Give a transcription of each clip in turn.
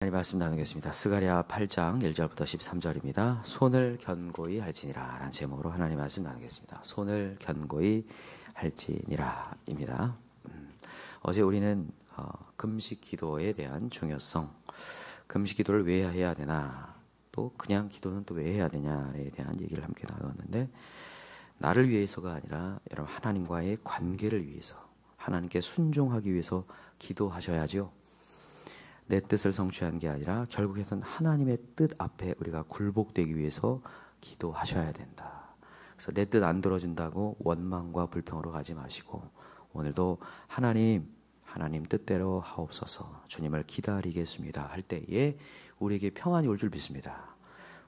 하나님 말씀 나누겠습니다. 스가랴 8장 1절부터 13절입니다. 손을 견고히 할지니라 라는 제목으로 하나님 말씀 나누겠습니다. 손을 견고히 할지니라 입니다. 어제 우리는 금식 기도에 대한 중요성, 금식 기도를 왜 해야 되나, 또 그냥 기도는 또 왜 해야 되냐에 대한 얘기를 함께 나눴는데, 나를 위해서가 아니라 여러분 하나님과의 관계를 위해서, 하나님께 순종하기 위해서 기도하셔야죠. 내 뜻을 성취한 게 아니라 결국에는 하나님의 뜻 앞에 우리가 굴복되기 위해서 기도하셔야 된다. 그래서 내 뜻 안 들어준다고 원망과 불평으로 가지 마시고, 오늘도 하나님 뜻대로 하옵소서, 주님을 기다리겠습니다 할 때에 우리에게 평안이 올 줄 믿습니다.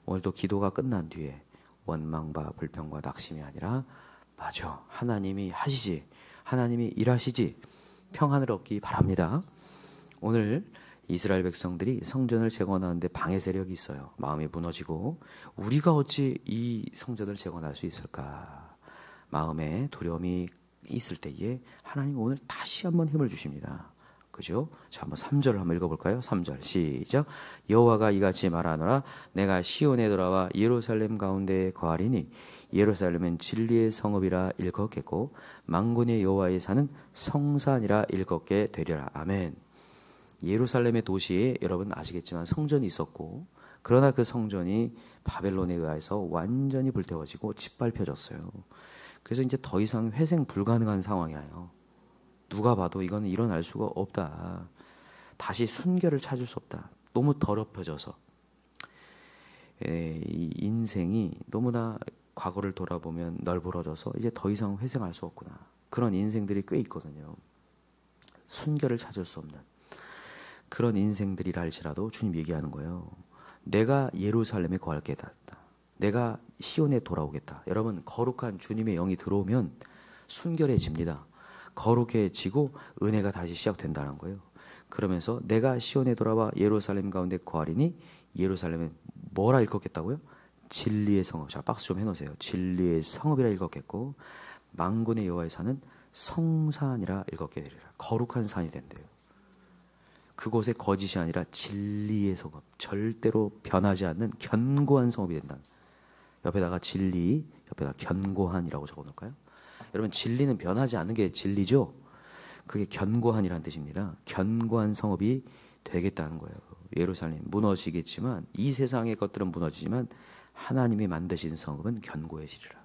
오늘도 기도가 끝난 뒤에 원망과 불평과 낙심이 아니라, 맞아, 하나님이 하시지, 하나님이 일하시지, 평안을 얻기 바랍니다. 오늘 이스라엘 백성들이 성전을 재건하는데 방해 세력이 있어요. 마음이 무너지고, 우리가 어찌 이 성전을 재건할 수 있을까, 마음에 두려움이 있을 때에 하나님 오늘 다시 한번 힘을 주십니다. 그죠? 자, 한번 3절을 한번 읽어볼까요? 3절 시작. 여호와가 이같이 말하노라. 내가 시온에 돌아와 예루살렘 가운데에 거하리니 예루살렘은 진리의 성읍이라 일컫겠고 만군의 여호와의 산은 성산이라 일컫게 되리라. 아멘. 예루살렘의 도시에 여러분 아시겠지만 성전이 있었고, 그러나 그 성전이 바벨론에 의해서 완전히 불태워지고 짓밟혀졌어요. 그래서 이제 더 이상 회생 불가능한 상황이에요. 누가 봐도 이거는 일어날 수가 없다. 다시 순결을 찾을 수 없다. 너무 더럽혀져서, 이 인생이 너무나 과거를 돌아보면 널브러져서 이제 더 이상 회생할 수 없구나. 그런 인생들이 꽤 있거든요. 순결을 찾을 수 없는 그런 인생들이라 할지라도 주님 얘기하는 거예요. 내가 예루살렘에 거하겠다. 내가 시온에 돌아오겠다. 여러분, 거룩한 주님의 영이 들어오면 순결해집니다. 거룩해지고 은혜가 다시 시작된다는 거예요. 그러면서 내가 시온에 돌아와 예루살렘 가운데 거하리니, 예루살렘은 뭐라 일컫겠다고요? 진리의 성읍. 자, 박스 좀 해놓으세요. 진리의 성읍이라 일컫겠고 만군의 여호와의 산은 성산이라 일컫게 되리라. 거룩한 산이 된대요. 그곳에 거짓이 아니라 진리의 성읍, 절대로 변하지 않는 견고한 성읍이 된다. 옆에다가 진리, 옆에다가 견고한이라고 적어놓을까요? 여러분, 진리는 변하지 않는 게 진리죠. 그게 견고한이라는 뜻입니다. 견고한 성읍이 되겠다는 거예요. 예루살렘 무너지겠지만, 이 세상의 것들은 무너지지만 하나님이 만드신 성읍은 견고해지리라.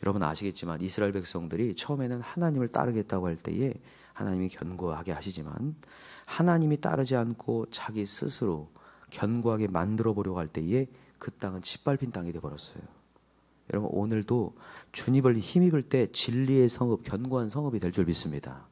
여러분 아시겠지만 이스라엘 백성들이 처음에는 하나님을 따르겠다고 할 때에 하나님이 견고하게 하시지만, 하나님이 따르지 않고 자기 스스로 견고하게 만들어 보려고 할 때에 그 땅은 짓밟힌 땅이 되어버렸어요. 여러분, 오늘도 주님을 힘입을 때 진리의 성읍, 견고한 성읍이 될 줄 믿습니다.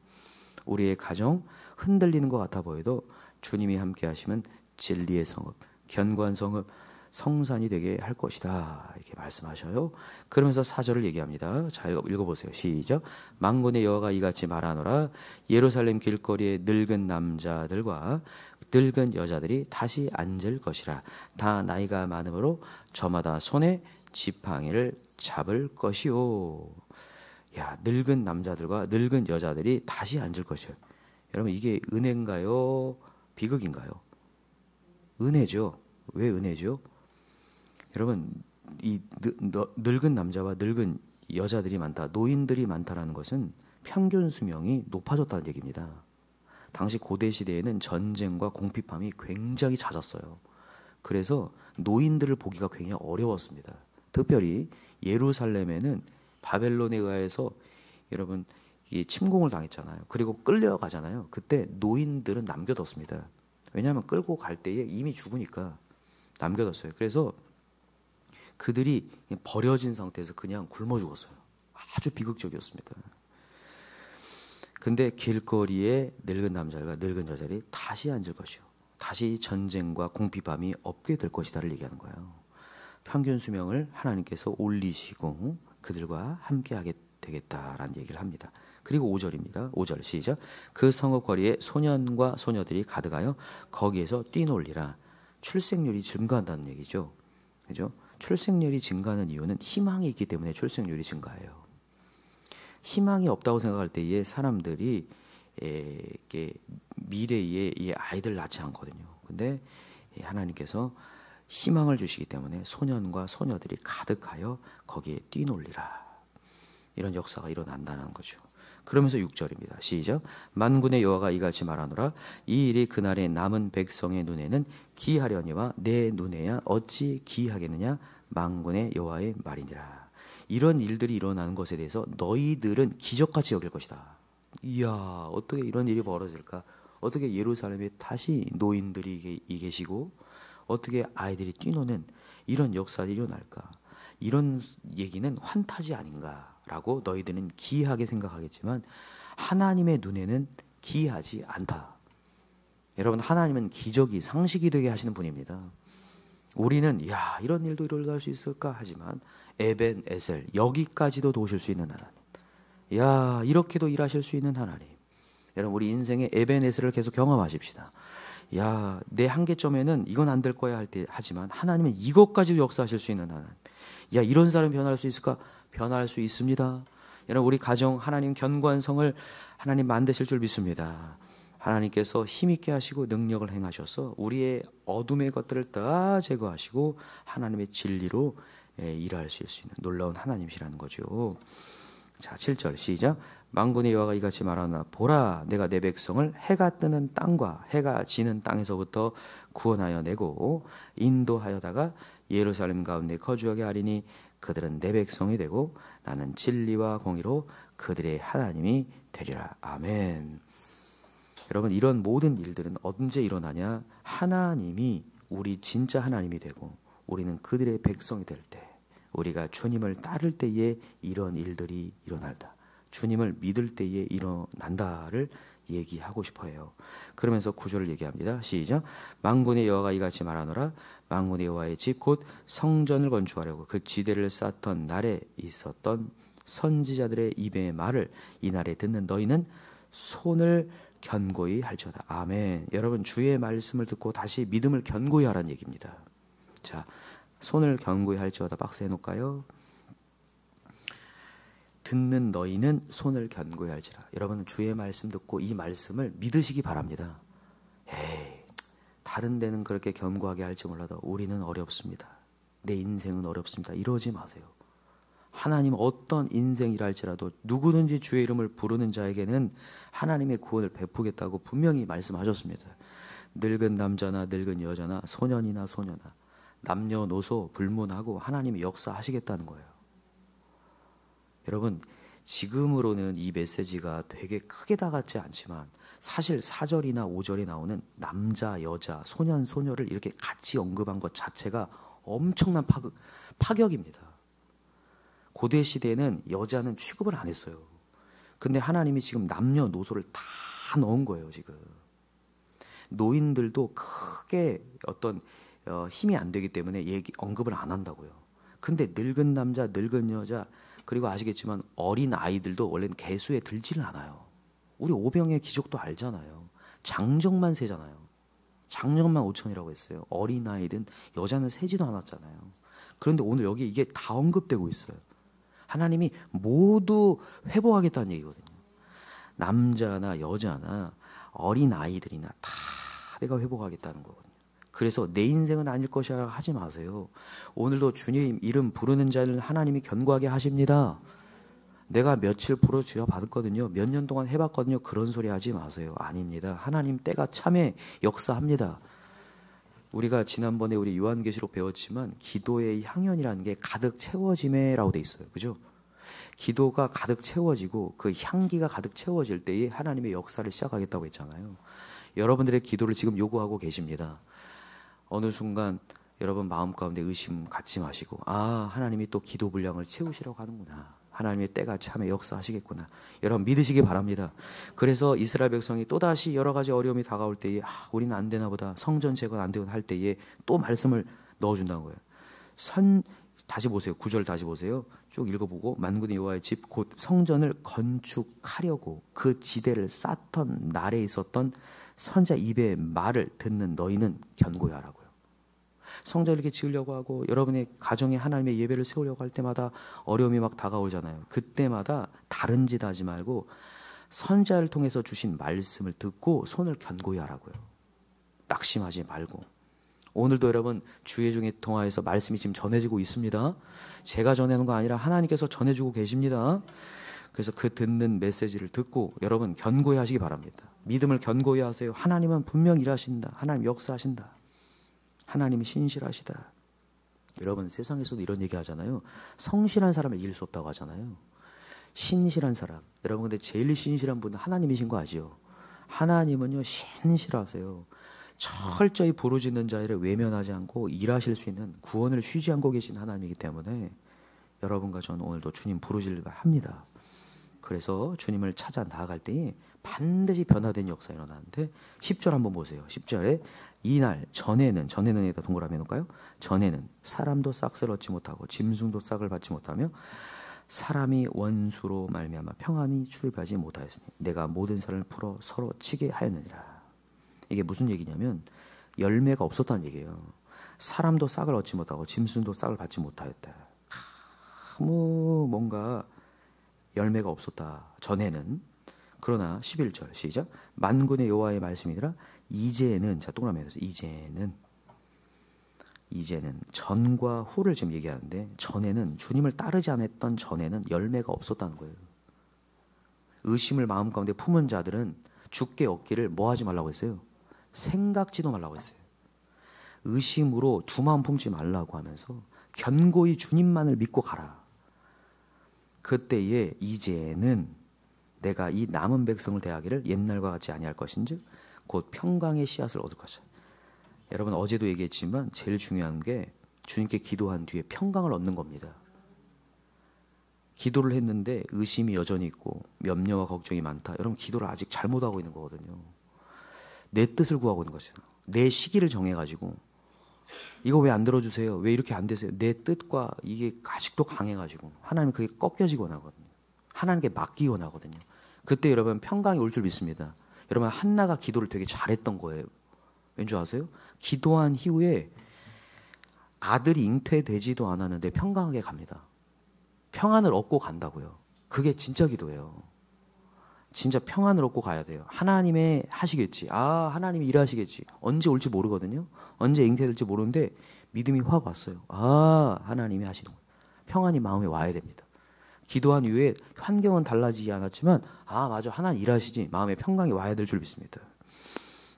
우리의 가정 흔들리는 것 같아 보여도 주님이 함께 하시면 진리의 성읍, 견고한 성읍, 성산이 되게 할 것이다, 이렇게 말씀하셔요. 그러면서 4절을 얘기합니다. 자, 읽어보세요. 시작. 만군의 여호와가 이같이 말하노라. 예루살렘 길거리에 늙은 남자들과 늙은 여자들이 다시 앉을 것이라. 다 나이가 많으므로 저마다 손에 지팡이를 잡을 것이요. 야, 늙은 남자들과 늙은 여자들이 다시 앉을 것이요. 여러분, 이게 은혜인가요? 비극인가요? 은혜죠. 왜 은혜죠? 여러분, 이 늙은 남자와 늙은 여자들이 많다, 노인들이 많다라는 것은 평균 수명이 높아졌다는 얘기입니다. 당시 고대 시대에는 전쟁과 공핍함이 굉장히 잦았어요. 그래서 노인들을 보기가 굉장히 어려웠습니다. 특별히 예루살렘에는 바벨론에 의해서 여러분 이 침공을 당했잖아요. 그리고 끌려가잖아요. 그때 노인들은 남겨뒀습니다. 왜냐하면 끌고 갈 때에 이미 죽으니까 남겨뒀어요. 그래서 그들이 버려진 상태에서 그냥 굶어 죽었어요. 아주 비극적이었습니다. 근데 길거리에 늙은 남자가 늙은 여자들이 다시 앉을 것이요. 다시 전쟁과 공핍함이 없게 될 것이다를 얘기하는 거예요. 평균 수명을 하나님께서 올리시고 그들과 함께하게 되겠다라는 얘기를 합니다. 그리고 5절입니다. 5절 시작. 그 성읍 거리에 소년과 소녀들이 가득하여 거기에서 뛰놀리라. 출생률이 증가한다는 얘기죠. 그죠? 출생률이 증가하는 이유는 희망이 있기 때문에 출생률이 증가해요. 희망이 없다고 생각할 때에 사람들이 미래에 이 아이들 낳지 않거든요. 근데 하나님께서 희망을 주시기 때문에 소년과 소녀들이 가득하여 거기에 뛰놀리라. 이런 역사가 일어난다는 거죠. 그러면서 6절입니다. 시작. 만군의 여호와가 이같이 말하노라. 이 일이 그날의 남은 백성의 눈에는 기하려니와 내 눈에야 어찌 기하겠느냐. 만군의 여호와의 말이니라. 이런 일들이 일어나는 것에 대해서 너희들은 기적같이 여길 것이다. 이야, 어떻게 이런 일이 벌어질까? 어떻게 예루살렘에 다시 노인들이 계시고 어떻게 아이들이 뛰노는 이런 역사가 일어날까? 이런 얘기는 환타지 아닌가라고 너희들은 기이하게 생각하겠지만 하나님의 눈에는 기이하지 않다. 여러분, 하나님은 기적이 상식이 되게 하시는 분입니다. 우리는 야, 이런 일도 일어날 수 있을까 하지만 에벤 에셀, 여기까지도 도우실 수 있는 하나님, 야, 이렇게도 일하실 수 있는 하나님. 여러분, 우리 인생의 에벤 에셀을 계속 경험하십시다. 야, 내 한계점에는 이건 안 될 거야 할 때 하지만 하나님은 이것까지도 역사하실 수 있는 하나님. 야, 이런 사람 변할 수 있을까? 변할 수 있습니다. 여러분, 우리 가정 하나님 견고한 성을 하나님 만드실 줄 믿습니다. 하나님께서 힘있게 하시고 능력을 행하셔서 우리의 어둠의 것들을 다 제거하시고 하나님의 진리로 일하실 수 있는 놀라운 하나님이시라는 거죠. 자, 7절 시작. 만군의 여호와가 이같이 말하노라. 보라, 내가 내 백성을 해가 뜨는 땅과 해가 지는 땅에서부터 구원하여 내고 인도하여다가 예루살렘 가운데 거주하게 하리니 그들은 내 백성이 되고 나는 진리와 공의로 그들의 하나님이 되리라. 아멘. 여러분, 이런 모든 일들은 언제 일어나냐? 하나님이 우리 진짜 하나님이 되고 우리는 그들의 백성이 될 때, 우리가 주님을 따를 때에 이런 일들이 일어난다. 주님을 믿을 때에 일어난다를 얘기하고 싶어요. 그러면서 9절을 얘기합니다. 시작. 만군의 여호와가 이같이 말하노라. 만군의 여호와의 집 곧 성전을 건축하려고 그 지대를 쌓던 날에 있었던 선지자들의 입의 말을 이날에 듣는 너희는 손을 견고히 할지어다. 아멘. 여러분, 주의 말씀을 듣고 다시 믿음을 견고히 하라는 얘기입니다. 자, 손을 견고히 할지어다 박스 해놓을까요? 듣는 너희는 손을 견고히 할지라. 여러분, 주의 말씀 듣고 이 말씀을 믿으시기 바랍니다. 에이, 다른 데는 그렇게 견고하게 할지 몰라도 우리는 어렵습니다. 내 인생은 어렵습니다. 이러지 마세요. 하나님 어떤 인생이랄지라도 누구든지 주의 이름을 부르는 자에게는 하나님의 구원을 베푸겠다고 분명히 말씀하셨습니다. 늙은 남자나 늙은 여자나 소년이나 소녀나 남녀노소 불문하고 하나님이 역사하시겠다는 거예요. 여러분, 지금으로는 이 메시지가 되게 크게 다가지 않지만 사실 4절이나 5절에 나오는 남자, 여자, 소년, 소녀를 이렇게 같이 언급한 것 자체가 엄청난 파격입니다. 고대 시대에는 여자는 취급을 안 했어요. 근데 하나님이 지금 남녀노소를 다 넣은 거예요. 지금 노인들도 크게 어떤 힘이 안 되기 때문에 언급을 안 한다고요. 근데 늙은 남자, 늙은 여자, 그리고 아시겠지만 어린 아이들도 원래는 개수에 들지는 않아요. 우리 오병의 기적도 알잖아요. 장정만 세잖아요. 장정만 5천이라고 했어요. 어린 아이든 여자는 세지도 않았잖아요. 그런데 오늘 여기 이게 다 언급되고 있어요. 하나님이 모두 회복하겠다는 얘기거든요. 남자나 여자나 어린 아이들이나 다 내가 회복하겠다는 거거든요. 그래서 내 인생은 아닐 것이라 하지 마세요. 오늘도 주님 이름 부르는 자를 하나님이 견고하게 하십니다. 내가 며칠 부르주여 받았거든요. 몇 년 동안 해봤거든요. 그런 소리 하지 마세요. 아닙니다. 하나님 때가 참에 역사합니다. 우리가 지난번에 우리 요한계시록 배웠지만 기도의 향연이라는 게 가득 채워짐에라고 돼 있어요. 그죠? 기도가 가득 채워지고 그 향기가 가득 채워질 때에 하나님의 역사를 시작하겠다고 했잖아요. 여러분들의 기도를 지금 요구하고 계십니다. 어느 순간 여러분 마음 가운데 의심 갖지 마시고, 아, 하나님이 또 기도 분량을 채우시려고 하는구나. 하나님의 때가 참에 역사하시겠구나. 여러분 믿으시기 바랍니다. 그래서 이스라엘 백성이 또다시 여러 가지 어려움이 다가올 때에 우리는 안 되나 보다. 성전 재건 안 되고 할 때에 또 말씀을 넣어준다는 거예요. 다시 보세요. 9절 다시 보세요. 쭉 읽어보고 만군의 여호와의 집 곧 성전을 건축하려고 그 지대를 쌓던 날에 있었던 선자 입의 말을 듣는 너희는 견고히 하라고요. 성전을 이렇게 지으려고 하고 여러분의 가정에 하나님의 예배를 세우려고 할 때마다 어려움이 막 다가오잖아요. 그때마다 다른 짓 하지 말고 선자를 통해서 주신 말씀을 듣고 손을 견고히 하라고요. 낙심하지 말고. 오늘도 여러분 주의 종의 통화에서 말씀이 지금 전해지고 있습니다. 제가 전하는 거 아니라 하나님께서 전해주고 계십니다. 그래서 그 듣는 메시지를 듣고 여러분 견고히 하시기 바랍니다. 믿음을 견고히 하세요. 하나님은 분명 일하신다. 하나님 역사하신다. 하나님이 신실하시다. 여러분 세상에서도 이런 얘기 하잖아요. 성실한 사람을 이길 수 없다고 하잖아요. 신실한 사람. 여러분 근데 제일 신실한 분은 하나님이신 거 아시죠? 하나님은요 신실하세요. 철저히 부르짖는 자를 외면하지 않고 일하실 수 있는 구원을 쉬지 않고 계신 하나님이기 때문에 여러분과 저는 오늘도 주님 부르짖으려 합니다. 그래서 주님을 찾아 나아갈 때에 반드시 변화된 역사가 일어나는데 10절 한번 보세요. 10절에 이날 전에는 여기다 동그라미 해놓을까요? 전에는 사람도 싹을 얻지 못하고 짐승도 싹을 받지 못하며 사람이 원수로 말미암아 평안히 출입하지 못하였으니 내가 모든 사람을 풀어 서로 치게 하였느니라. 이게 무슨 얘기냐면 열매가 없었다는 얘기예요. 사람도 싹을 얻지 못하고 짐승도 싹을 받지 못하였다. 아무 뭔가 열매가 없었다. 전에는. 그러나 11절 시작. 만군의 여호와의 말씀이니라. 이제는 자 동그라미 해서 이제는 전과 후를 지금 얘기하는데 전에는 주님을 따르지 않았던 전에는 열매가 없었다는 거예요. 의심을 마음 가운데 품은 자들은 죽게 얻기를 뭐 하지 말라고 했어요? 생각지도 말라고 했어요. 의심으로 두 마음 품지 말라고 하면서 견고히 주님만을 믿고 가라. 그때에 이제는 내가 이 남은 백성을 대하기를 옛날과 같이 아니할 것인즉 곧 평강의 씨앗을 얻을 것이다. 여러분 어제도 얘기했지만 제일 중요한 게 주님께 기도한 뒤에 평강을 얻는 겁니다. 기도를 했는데 의심이 여전히 있고 염려와 걱정이 많다. 여러분 기도를 아직 잘못하고 있는 거거든요. 내 뜻을 구하고 있는 것이에요. 내 시기를 정해가지고 이거 왜 안 들어주세요? 왜 이렇게 안 되세요? 내 뜻과 이게 아직도 강해가지고 하나님 그게 꺾여지곤 하거든요. 하나님께 맡기곤 하거든요. 그때 여러분 평강이 올 줄 믿습니다. 여러분 한나가 기도를 되게 잘했던 거예요. 왠지 아세요? 기도한 이후에 아들이 잉태되지도 않았는데 평강하게 갑니다. 평안을 얻고 간다고요. 그게 진짜 기도예요. 진짜 평안을 얻고 가야 돼요. 하나님의 하시겠지. 하나님이 일하시겠지. 언제 올지 모르거든요. 언제 잉태될지 모르는데 믿음이 확 왔어요. 하나님이 하시는 거예요. 평안이 마음에 와야 됩니다. 기도한 이후에 환경은 달라지지 않았지만 맞아 하나님 일하시지. 마음에 평강이 와야 될 줄 믿습니다.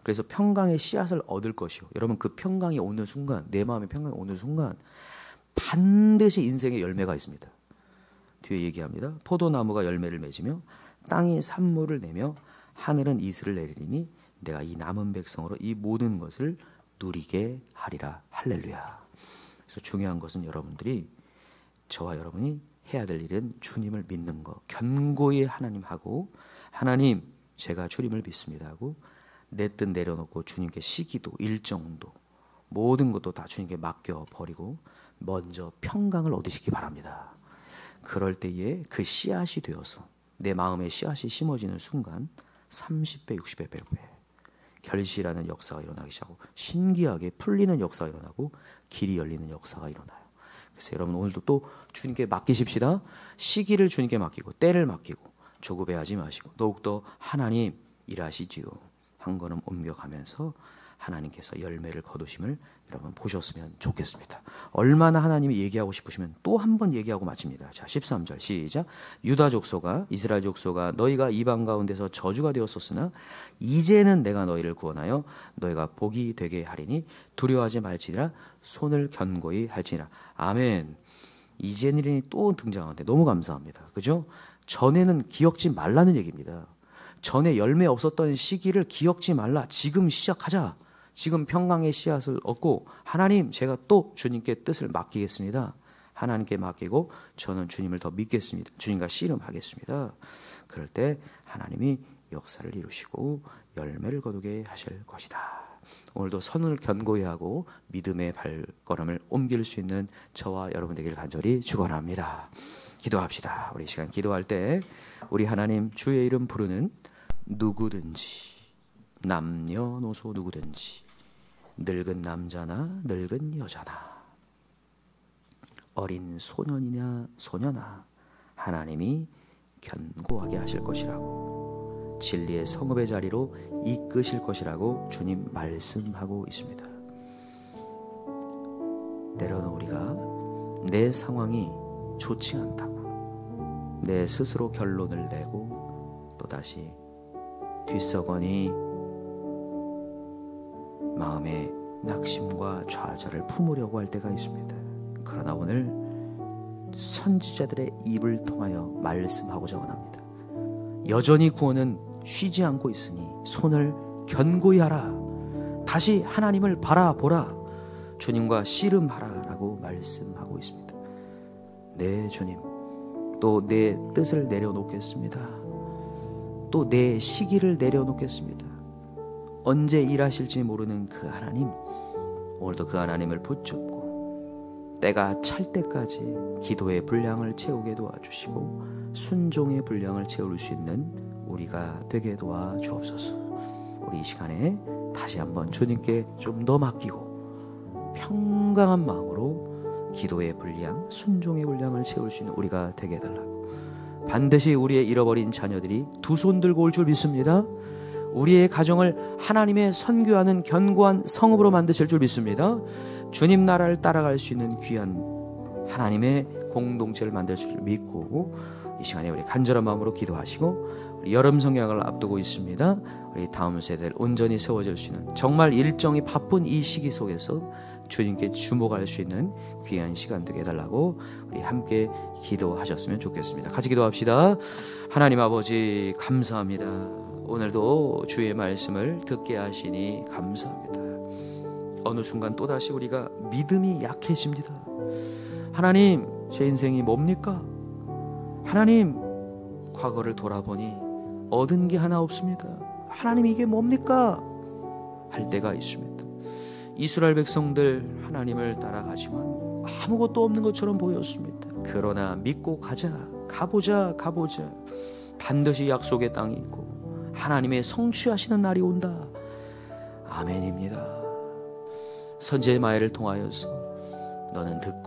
그래서 평강의 씨앗을 얻을 것이요. 여러분 그 평강이 오는 순간 내 마음에 평강이 오는 순간 반드시 인생의 열매가 있습니다. 뒤에 얘기합니다. 포도나무가 열매를 맺으며 땅이 산모를 내며 하늘은 이슬을 내리니 내가 이 남은 백성으로 이 모든 것을 누리게 하리라. 할렐루야. 그래서 중요한 것은 여러분들이 저와 여러분이 해야 될 일은 주님을 믿는 거. 견고히 하나님하고 하나님 제가 주님을 믿습니다 하고 내 뜻 내려놓고 주님께 시기도 일정도 모든 것도 다 주님께 맡겨버리고 먼저 평강을 얻으시기 바랍니다. 그럴 때에 그 씨앗이 되어서 내 마음에 씨앗이 심어지는 순간 30배, 60배, 100배 결실하는 역사가 일어나기 시작하고 신기하게 풀리는 역사가 일어나고 길이 열리는 역사가 일어나요. 그래서 여러분 오늘도 또 주님께 맡기십시다. 시기를 주님께 맡기고 때를 맡기고 조급해하지 마시고 더욱더 하나님 일하시지요. 한 걸음 옮겨가면서 하나님께서 열매를 거두심을 여러분 보셨으면 좋겠습니다. 얼마나 하나님이 얘기하고 싶으시면 또 한 번 얘기하고 마칩니다. 자 13절 시작. 유다 족속아 이스라엘 족속아 너희가 이방 가운데서 저주가 되었었으나 이제는 내가 너희를 구원하여 너희가 복이 되게 하리니 두려워하지 말지니라 손을 견고히 할지니라. 아멘. 이제는 또 등장하는데 너무 감사합니다. 그죠? 전에는 기억지 말라는 얘기입니다. 전에 열매 없었던 시기를 기억지 말라. 지금 시작하자. 지금 평강의 씨앗을 얻고 하나님 제가 또 주님께 뜻을 맡기겠습니다. 하나님께 맡기고 저는 주님을 더 믿겠습니다. 주님과 씨름하겠습니다. 그럴 때 하나님이 역사를 이루시고 열매를 거두게 하실 것이다. 오늘도 선을 견고히 하고 믿음의 발걸음을 옮길 수 있는 저와 여러분 되기를 간절히 축원합니다. 기도합시다. 우리 시간 기도할 때 우리 하나님 주의 이름 부르는 누구든지 남녀노소 누구든지 늙은 남자나 늙은 여자나 어린 소년이냐 소년아 하나님이 견고하게 하실 것이라고 진리의 성읍의 자리로 이끄실 것이라고 주님 말씀하고 있습니다. 때로는 우리가 내 상황이 좋지 않다고 내 스스로 결론을 내고 또다시 뒷서거니 마음에 낙심과 좌절을 품으려고 할 때가 있습니다. 그러나 오늘 선지자들의 입을 통하여 말씀하고자 원합니다. 여전히 구원은 쉬지 않고 있으니 손을 견고히 하라. 다시 하나님을 바라보라. 주님과 씨름하라 라고 말씀하고 있습니다. 네, 주님, 또 내 뜻을 내려놓겠습니다. 또 내 시기를 내려놓겠습니다. 언제 일하실지 모르는 그 하나님, 오늘도 그 하나님을 붙잡고 때가 찰 때까지 기도의 분량을 채우게 도와주시고 순종의 분량을 채울 수 있는 우리가 되게 도와주옵소서. 우리 이 시간에 다시 한번 주님께 좀 더 맡기고 평강한 마음으로 기도의 분량, 순종의 분량을 채울 수 있는 우리가 되게 해달라고. 반드시 우리의 잃어버린 자녀들이 두 손 들고 올 줄 믿습니다. 우리의 가정을 하나님의 선교하는 견고한 성읍으로 만드실 줄 믿습니다. 주님 나라를 따라갈 수 있는 귀한 하나님의 공동체를 만드실 줄 믿고 이 시간에 우리 간절한 마음으로 기도하시고 우리 여름 성경을 앞두고 있습니다. 우리 다음 세대를 온전히 세워질 수 있는 정말 일정이 바쁜 이 시기 속에서 주님께 주목할 수 있는 귀한 시간 되게 해달라고 우리 함께 기도하셨으면 좋겠습니다. 같이 기도합시다. 하나님 아버지 감사합니다. 오늘도 주의 말씀을 듣게 하시니 감사합니다. 어느 순간 또다시 우리가 믿음이 약해집니다. 하나님, 제 인생이 뭡니까? 하나님, 과거를 돌아보니 얻은 게 하나 없습니다. 하나님, 이게 뭡니까? 할 때가 있습니다. 이스라엘 백성들 하나님을 따라가지만 아무것도 없는 것처럼 보였습니다. 그러나 믿고 가보자. 반드시 약속의 땅이 있고 하나님의 성취하시는 날이 온다. 아멘입니다. 선지자의 말을 통하여서 너는 듣고